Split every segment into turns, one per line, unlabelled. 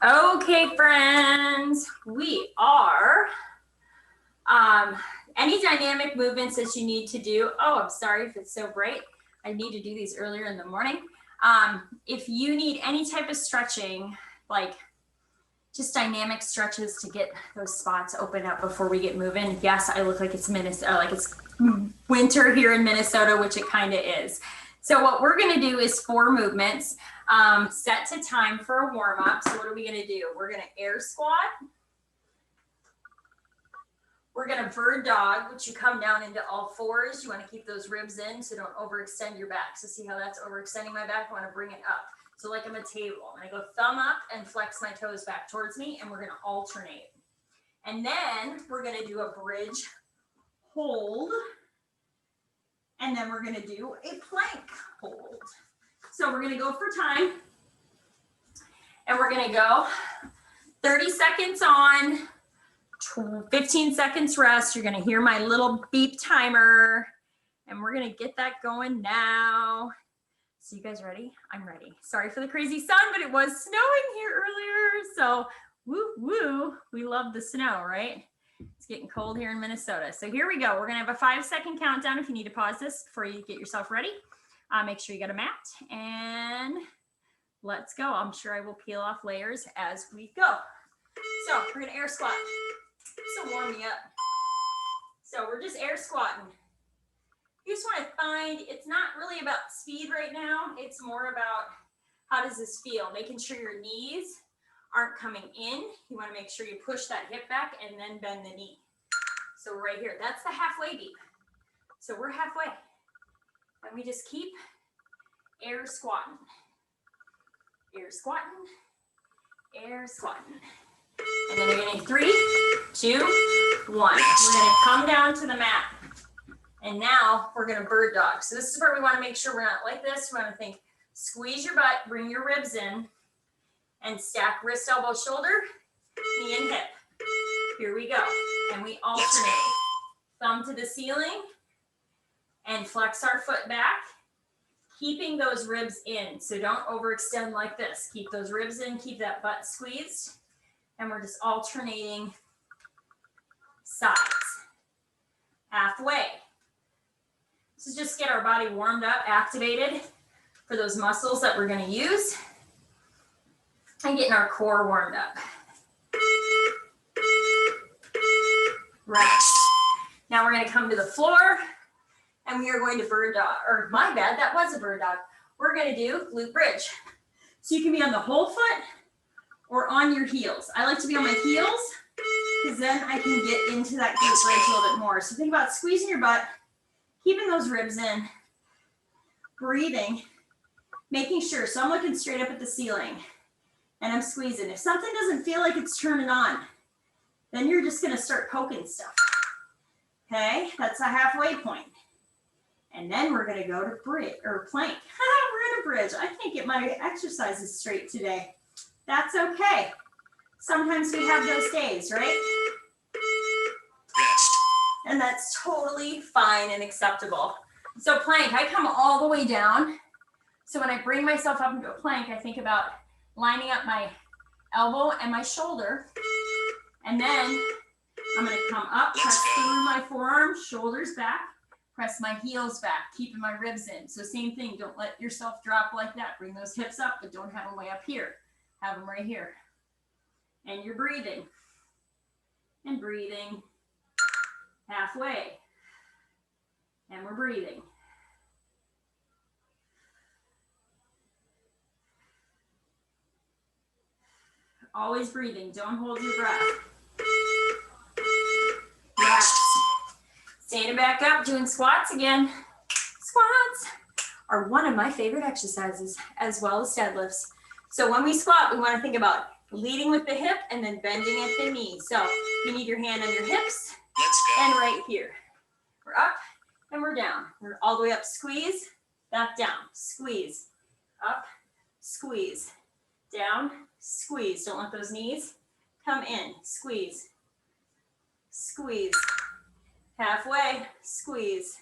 Okay, friends, we are, any dynamic movements that you need to do. Oh, I'm sorry if it's so bright. I need to do these earlier in the morning. If you need any type of stretching, like just dynamic stretches to get those spots open up before we get moving. Yes, I look like it's Minnesota, like it's winter here in Minnesota, which it kind of is. So what we're going to do is 4 movements, set to time for a warm up. So what are we going to do? We're going to air squat. We're going to bird dog, which you come down into all fours. You want to keep those ribs in, so don't overextend your back. So see how that's overextending my back? I want to bring it up. So like I'm a table, and I go thumb up and flex my toes back towards me, and we're going to alternate. And then we're going to do a bridge hold, and then we're going to do a plank hold. So we're going to go for time, and we're going to go 30 seconds on, 15 seconds rest. You're going to hear my little beep timer, and we're going to get that going now. So you guys ready? I'm ready. Sorry for the crazy sun, but it was snowing here earlier. So woo woo, we love the snow, right? It's getting cold here in Minnesota. So here we go. We're gonna have a 5-second countdown. If you need to pause this before you get yourself ready, make sure you got a mat, and let's go. I'm sure I will peel off layers as we go. So we're gonna air squat. So warm me up. So we're just air squatting. You just want to find, it's not really about speed right now. It's more about how does this feel? Making sure your knees aren't coming in. You want to make sure you push that hip back and then bend the knee. So right here, that's the halfway beat. So we're halfway. And we just keep air squatting. Air squatting. Air squatting. And then you're going to 3, 2, 1. We're going to come down to the mat. And now we're going to bird dog. So this is where we want to make sure we're not like this. We want to think, squeeze your butt, bring your ribs in, and stack wrist, elbow, shoulder, knee, and hip. Here we go. And we alternate. Thumb to the ceiling and flex our foot back, keeping those ribs in. So don't overextend like this. Keep those ribs in, keep that butt squeezed. And we're just alternating sides. Halfway. So just get our body warmed up, activated for those muscles that we're going to use, and getting our core warmed up. Rest. Now we're going to come to the floor, and we are going to bird dog, or my bad, that was a bird dog. We're going to do flute bridge. So you can be on the whole foot or on your heels. I like to be on my heels because then I can get into that glute bridge a little bit more. So think about squeezing your butt, keeping those ribs in, breathing, making sure. So I'm looking straight up at the ceiling and I'm squeezing. If something doesn't feel like it's turning on, then you're just going to start poking stuff. Okay, that's a halfway point. And then we're going to go to bridge or plank. We're in a bridge. I can't get my exercises straight today. That's okay. Sometimes we have those days, right? Rest. And that's totally fine and acceptable. So plank, I come all the way down. So when I bring myself up into a plank, I think about lining up my elbow and my shoulder. And then I'm going to come up, press through my forearm, shoulders back, press my heels back, keeping my ribs in. So same thing, don't let yourself drop like that. Bring those hips up, but don't have them way up here. Have them right here. And you're breathing. And breathing. Halfway. And we're breathing. Always breathing. Don't hold your breath. Rest. Standing back up, doing squats again. Squats are one of my favorite exercises, as well as deadlifts. So when we squat, we want to think about leading with the hip and then bending at the knee. So you need your hand on your hips and right here. We're up and we're down. We're all the way up, squeeze, back down, squeeze, up, squeeze, down, squeeze. Don't let those knees come in. Squeeze, squeeze, halfway, squeeze,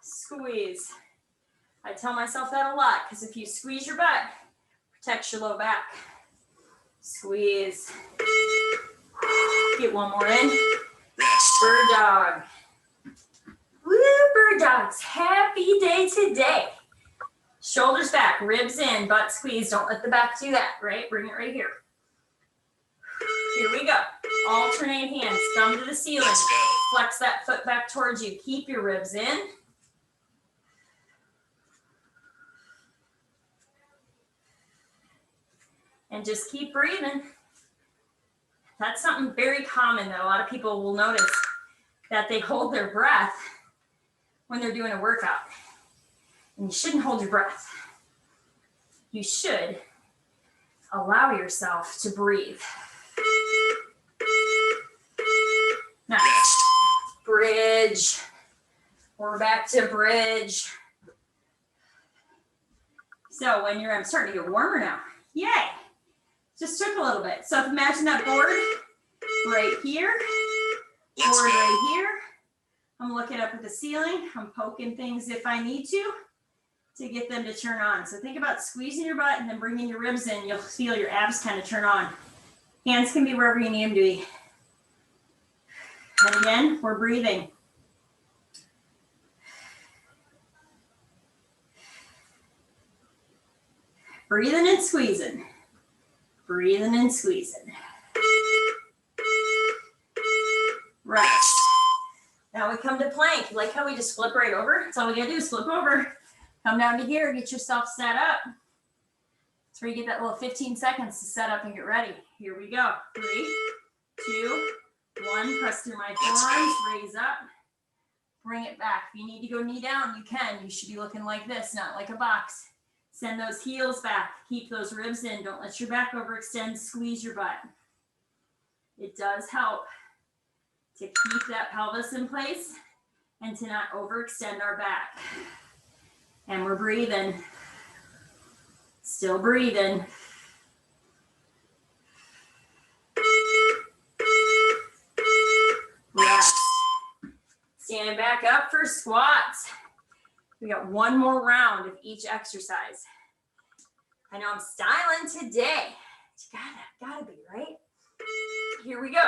squeeze. I tell myself that a lot because if you squeeze your butt, protects your low back. Squeeze. Get one more in. Bird dog. Woo, bird dogs. Happy day today. Shoulders back, ribs in, butt squeeze. Don't let the back do that, right? Bring it right here. Here we go. Alternate hands, thumb to the ceiling. Flex that foot back towards you. Keep your ribs in. And just keep breathing. That's something very common that a lot of people will notice, that they hold their breath when they're doing a workout. And you shouldn't hold your breath. You should allow yourself to breathe. Nice. Bridge. We're back to bridge. So when I'm starting to get warmer now. Yay. Just took a little bit. So imagine that board right here, board right here. I'm looking up at the ceiling. I'm poking things if I need to get them to turn on. So think about squeezing your butt and then bringing your ribs in. You'll feel your abs kind of turn on. Hands can be wherever you need them to be. And again, we're breathing. Breathing and squeezing. Breathing and squeezing. Rest. Now we come to plank. Like how we just flip right over? That's all we gotta do is flip over. Come down to here, get yourself set up. That's where you get that little 15 seconds to set up and get ready. Here we go. 3, 2, 1. Press through my forearms, raise up. Bring it back. If you need to go knee down, you can. You should be looking like this, not like a box. Send those heels back. Keep those ribs in. Don't let your back overextend. Squeeze your butt. It does help to keep that pelvis in place and to not overextend our back. And we're breathing. Still breathing. Rest. Standing back up for squats. We got one more round of each exercise. I know I'm styling today. You gotta be, right? Here we go.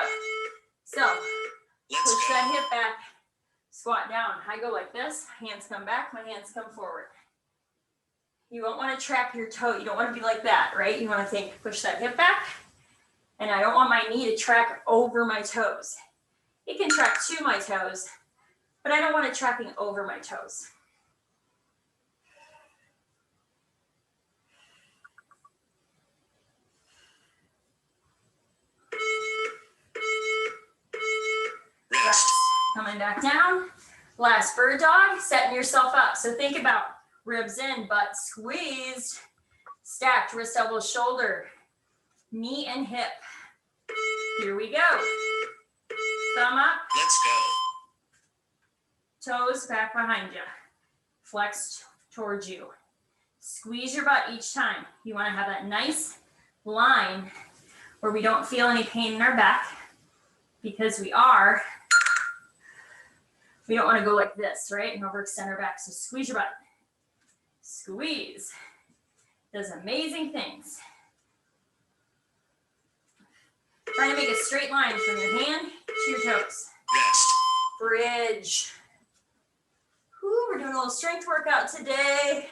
So, push that hip back, squat down. I go like this, hands come back, my hands come forward. You won't want to track your toe. You don't want to be like that, right? You want to think, push that hip back, and I don't want my knee to track over my toes. It can track to my toes, but I don't want it tracking over my toes. Rest. Coming back down. Last bird dog, setting yourself up. So think about ribs in, butt squeezed, stacked, wrist, elbow, shoulder, knee and hip. Here we go. Thumb up. Let's go. Toes back behind you. Flex towards you. Squeeze your butt each time. You want to have that nice line where we don't feel any pain in our back, because we don't want to go like this, right? And overextend our back. So squeeze your butt. Squeeze. Does amazing things. Trying to make a straight line from your hand to your toes. Rest. Bridge. Whew, we're doing a little strength workout today.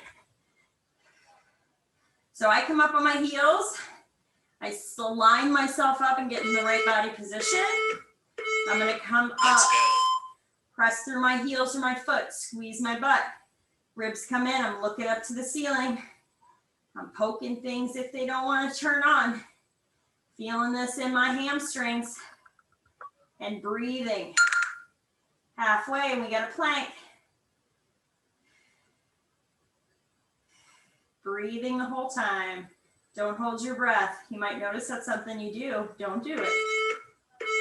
So I come up on my heels. I line myself up and get in the right body position. I'm going to come up, press through my heels or my foot, squeeze my butt. Ribs come in, I'm looking up to the ceiling. I'm poking things if they don't want to turn on. Feeling this in my hamstrings and breathing. Halfway, and we got a plank. Breathing the whole time. Don't hold your breath. You might notice that's something you do. Don't do it.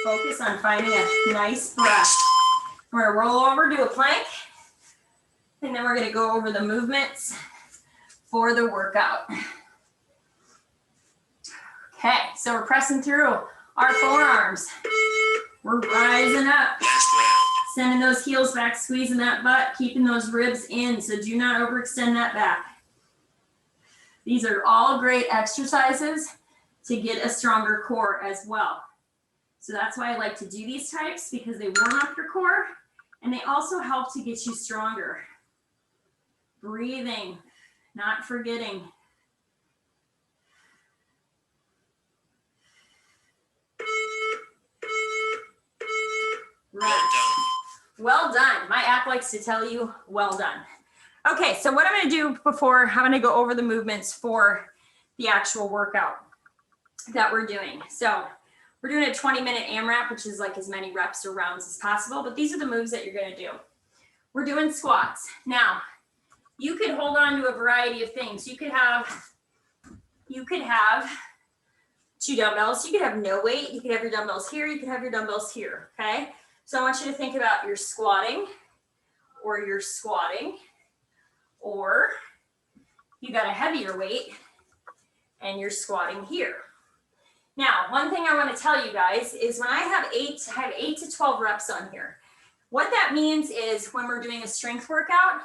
Focus on finding a nice breath. We're gonna roll over, do a plank, and then we're gonna go over the movements for the workout. Okay, so we're pressing through our forearms. We're rising up. Sending those heels back, squeezing that butt, keeping those ribs in, so do not overextend that back. These are all great exercises to get a stronger core as well. So that's why I like to do these types, because they warm up your core and they also help to get you stronger. Breathing, not forgetting. Right. Well done. My app likes to tell you, well done. Okay, so what I'm going to do before, I'm going to go over the movements for the actual workout that we're doing. So we're doing a 20-minute AMRAP, which is like as many reps or rounds as possible, but these are the moves that you're going to do. We're doing squats. Now, you could hold on to a variety of things. You could have 2 dumbbells. You could have no weight. You could have your dumbbells here. You could have your dumbbells here, okay? So I want you to think about your squatting, or you got a heavier weight and you're squatting here. Now, one thing I want to tell you guys is when I have 8 to 12 reps on here. What that means is when we're doing a strength workout,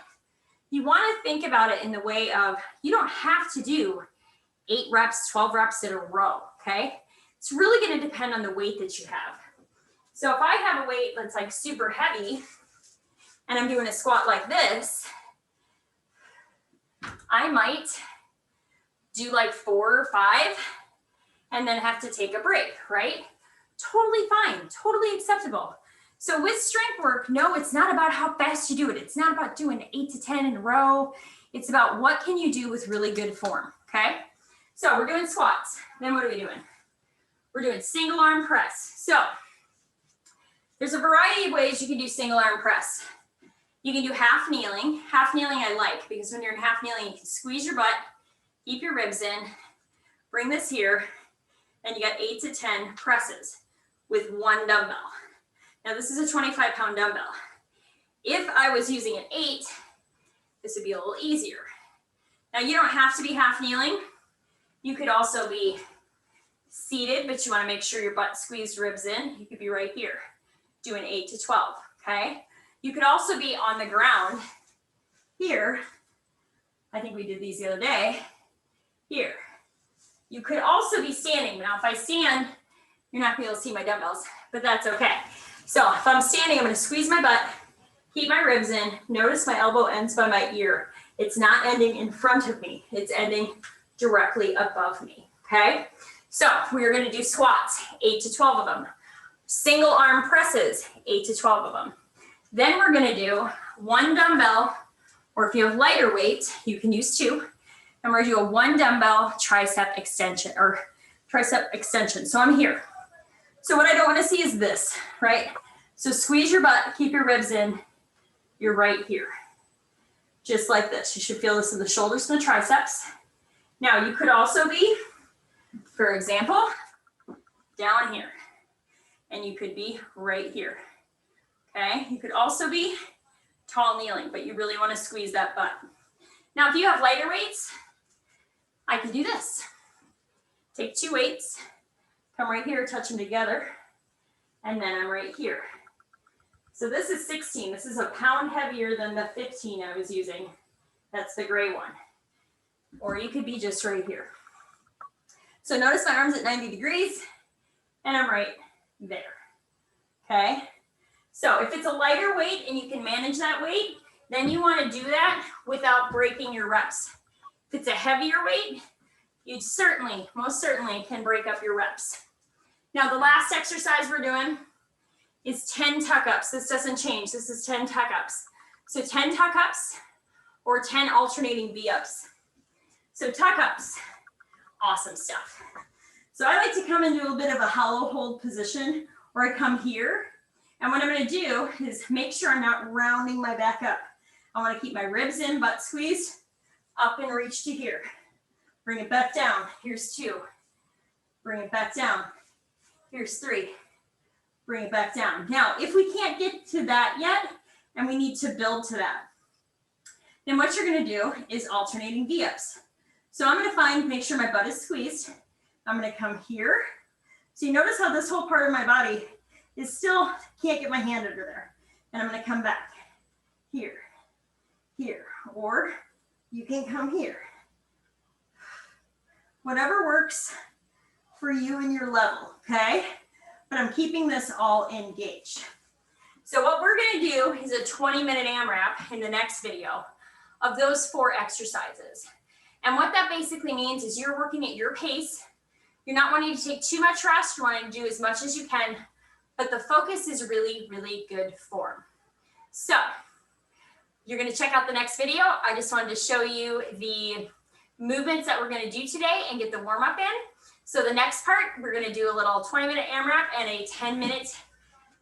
you want to think about it in the way of, you don't have to do 8 reps, 12 reps in a row, okay? It's really going to depend on the weight that you have. So if I have a weight that's like super heavy and I'm doing a squat like this, I might do like 4 or 5 and then have to take a break, right? Totally fine, totally acceptable. So with strength work, no, it's not about how fast you do it. It's not about doing 8 to 10 in a row. It's about what can you do with really good form, okay? So we're doing squats. Then what are we doing? We're doing single arm press. So there's a variety of ways you can do single arm press. You can do half kneeling. Half kneeling I like, because when you're in half kneeling, you can squeeze your butt, keep your ribs in, bring this here, and you got 8 to 10 presses with 1 dumbbell. Now this is a 25-pound dumbbell. If I was using an 8, this would be a little easier. Now you don't have to be half kneeling. You could also be seated, but you want to make sure your butt squeezed ribs in. You could be right here doing 8 to 12, okay? You could also be on the ground here. I think we did these the other day. Here. You could also be standing. Now if I stand, you're not going to be able to see my dumbbells, but that's okay. So if I'm standing, I'm going to squeeze my butt, keep my ribs in. Notice my elbow ends by my ear. It's not ending in front of me. It's ending directly above me, okay? So we're going to do squats, 8 to 12 of them. Single arm presses, 8 to 12 of them. Then we're going to do 1 dumbbell, or if you have lighter weight, you can use 2. And we're going to do a 1 dumbbell tricep extension, or tricep extension. So I'm here. So what I don't want to see is this, right? So squeeze your butt, keep your ribs in. You're right here. Just like this. You should feel this in the shoulders and the triceps. Now you could also be, for example, down here. And you could be right here. Okay? You could also be tall kneeling, but you really want to squeeze that butt. Now if you have lighter weights, I can do this. Take 2 weights, come right here, touch them together, and then I'm right here. So this is 16. This is a pound heavier than the 15 I was using. That's the gray one. Or you could be just right here. So notice my arms at 90 degrees, and I'm right there. Okay? So if it's a lighter weight and you can manage that weight, then you want to do that without breaking your reps. If it's a heavier weight, you most certainly can break up your reps. Now the last exercise we're doing is 10 tuck-ups. This doesn't change. This is 10 tuck-ups. So 10 tuck-ups or 10 alternating V-ups. So tuck-ups, awesome stuff. So I like to come into a bit of a hollow hold position, or I come here. And what I'm going to do is make sure I'm not rounding my back up. I want to keep my ribs in, butt squeezed, up and reach to here. Bring it back down. Here's 2. Bring it back down. Here's 3. Bring it back down. Now, if we can't get to that yet, and we need to build to that, then what you're going to do is alternating V-ups. So I'm going to make sure my butt is squeezed. I'm going to come here. So you notice how this whole part of my body is still, can't get my hand under there. And I'm going to come back here, here, or you can come here. Whatever works for you and your level, okay? But I'm keeping this all engaged. So what we're gonna do is a 20-minute AMRAP in the next video of those 4 exercises. And what that basically means is you're working at your pace. You're not wanting to take too much rest. You're wanting to do as much as you can, but the focus is really, really good form. So you're gonna check out the next video. I just wanted to show you the movements that we're gonna do today and get the warm up in. So the next part, we're gonna do a little 20-minute AMRAP and a 10-minute,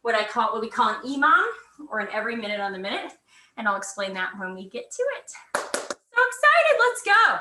what we call an EMOM, or an every minute on the minute. And I'll explain that when we get to it. So excited, let's go.